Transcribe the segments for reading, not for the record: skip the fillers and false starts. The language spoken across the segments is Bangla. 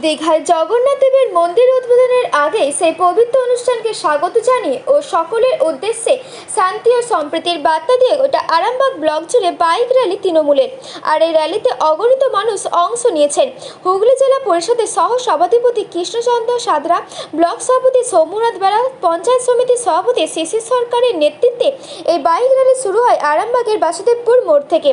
দীঘায় জগন্নাথ দেবের মন্দির উদ্বোধনের আগে সেই পবিত্র অনুষ্ঠানকে স্বাগত জানিয়ে ও সকলের উদ্দেশ্যে শান্তি ও সম্প্রীতির বার্তা দিয়ে গোটা আরামবাগ ব্লক জুড়ে বাইক র্যালি তৃণমূলের। আর এই র্যালিতে অগণিত মানুষ অংশ নিয়েছেন। হুগলি জেলা পরিষদের সহ সভাধিপতি কৃষ্ণচন্দ্র সাদরা, ব্লক সভাপতি সৌম্যনাথ বেরা, পঞ্চায়েত সমিতির সভাপতি শিশির সরকারের নেতৃত্বে এই বাইক র্যালি শুরু হয় আরামবাগের বাসুদেবপুর মোড় থেকে।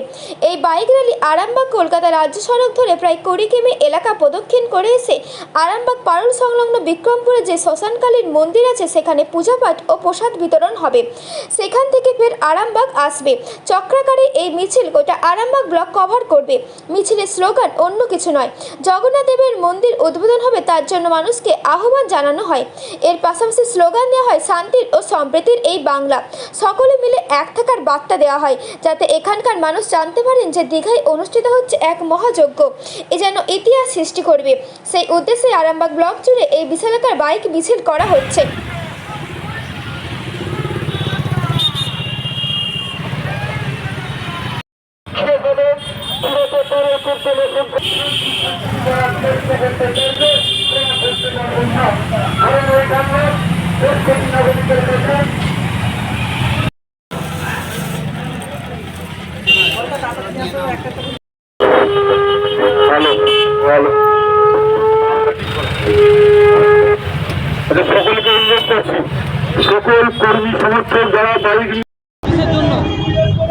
এই বাইক র্যালি আরামবাগ কলকাতা রাজ্য সড়ক ধরে প্রায় 20 কিমি এলাকা প্রদক্ষিণ করে এসে আরামবাগ পারুল সংলগ্ন বিক্রমপুরে যে শ্মশানকালীর মন্দির আছে সেখানে পূজাপাঠ ও প্রসাদ বিতরণ হবে। সেখান থেকে ফের আরামবাগ আসবে। চক্রাকারে এই মিছিল গোটা আরামবাগ ব্লক কভার করবে। মিছিলের স্লোগান অন্য কিছু নয়, জগন্নাথ দেবের মন্দির উদ্বোধন হবে, তার জন্য মানুষকে আহ্বান জানানো হয়। এর পাশাপাশি স্লোগান দেওয়া হয় শান্তির ও সম্প্রীতির এই বাংলা, সকলে মিলে এক থাকার বার্তা দেওয়া হয়, যাতে এখানকার মানুষ জানতে পারেন যে দীঘায় অনুষ্ঠিত হচ্ছে এক মহাযজ্ঞ, এ যেন ইতিহাস সৃষ্টি করবে। সেই উদ্দেশ্যে আরামবাগ ব্লক জুড়ে এই বিশালাকার বাইক মিছিল করা হচ্ছে। সকলকে অনুরোধ করছি, সকল কর্মী সমর্থক যারা বাইক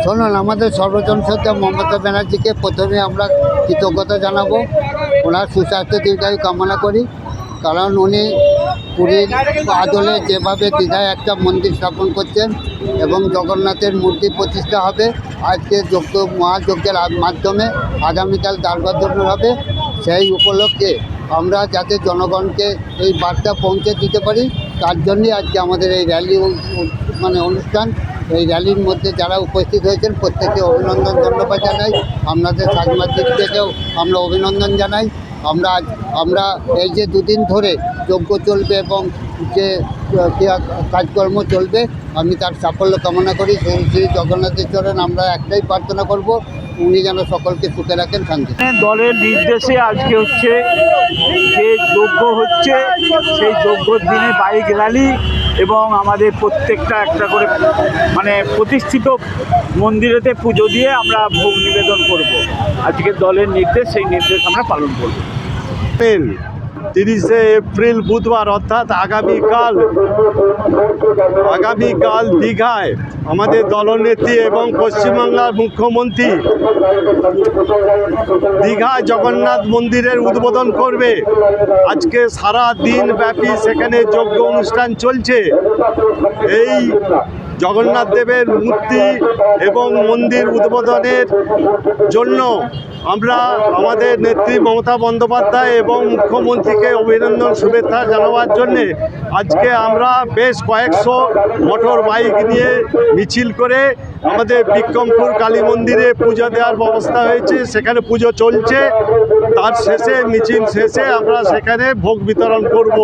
শুনুন, আমাদের সর্বজনসত্তা মমতা ব্যানার্জিকে প্রথমে আমরা কৃতজ্ঞতা জানাবো। ওনার সুস্বাস্থ্য দীর্ঘায়ু কামনা করি, কারণ উনি পুরীর আদলে যেভাবে দীঘায় একটা মন্দির স্থাপন করছেন এবং জগন্নাথের মূর্তি প্রতিষ্ঠা হবে আজকে মহাযজ্ঞের মাধ্যমে, আগামীকাল দ্বারবন্ধন হবে। সেই উপলক্ষে আমরা যাতে জনগণকে এই বার্তা পৌঁছে দিতে পারি, তার জন্যই আজকে আমাদের এই র্যালি অনুষ্ঠান। এই র্যালির মধ্যে যারা উপস্থিত হয়েছেন প্রত্যেককে অভিনন্দন ধন্যবাদ জানাই। আপনাদের সাংবাদিকদেরকেও আমরা অভিনন্দন জানাই। আমরা এই যে দুদিন ধরে যজ্ঞ চলবে এবং যে কাজকর্ম চলবে, আমি তার সাফল্য কামনা করি। শ্রী জগন্নাথের চরণ আমরা একটাই প্রার্থনা করব, উনি যেন সকলকে সুখে রাখেন, শান্তি। দলের নির্দেশে আজকে হচ্ছে যে যজ্ঞ হচ্ছে, সেই যজ্ঞর দিনে বাইক র্যালি এবং আমাদের প্রত্যেকটা একটা করে প্রতিষ্ঠিত মন্দিরেতে পুজো দিয়ে আমরা ভোগ নিবেদন করব। আজকে দলের নির্দেশ, সেই নির্দেশ আমরা পালন করব। 30শে এপ্রিল বুধবার, অর্থাৎ আগামীকাল দীঘায় আমাদের দলনেত্রী এবং পশ্চিমবাংলার মুখ্যমন্ত্রী দীঘায় জগন্নাথ মন্দিরের উদ্বোধন করবে। আজকে সারা দিন ব্যাপী সেখানে যজ্ঞ অনুষ্ঠান চলছে। এই জগন্নাথ দেবের মূর্তি এবং মন্দির উদ্বোধনের জন্য আমরা আমাদের নেত্রী মমতা বন্দ্যোপাধ্যায় এবং মুখ্যমন্ত্রীকে অভিনন্দন শুভেচ্ছা জানাবার জন্যে আজকে আমরা বেশ কয়েকশো মোটর বাইক নিয়ে মিছিল করে আমাদের বিক্রমপুর কালী মন্দিরে পূজা দেওয়ার ব্যবস্থা হয়েছে। সেখানে পুজো চলছে, তার শেষে মিছিল শেষে আমরা সেখানে ভোগ বিতরণ করব।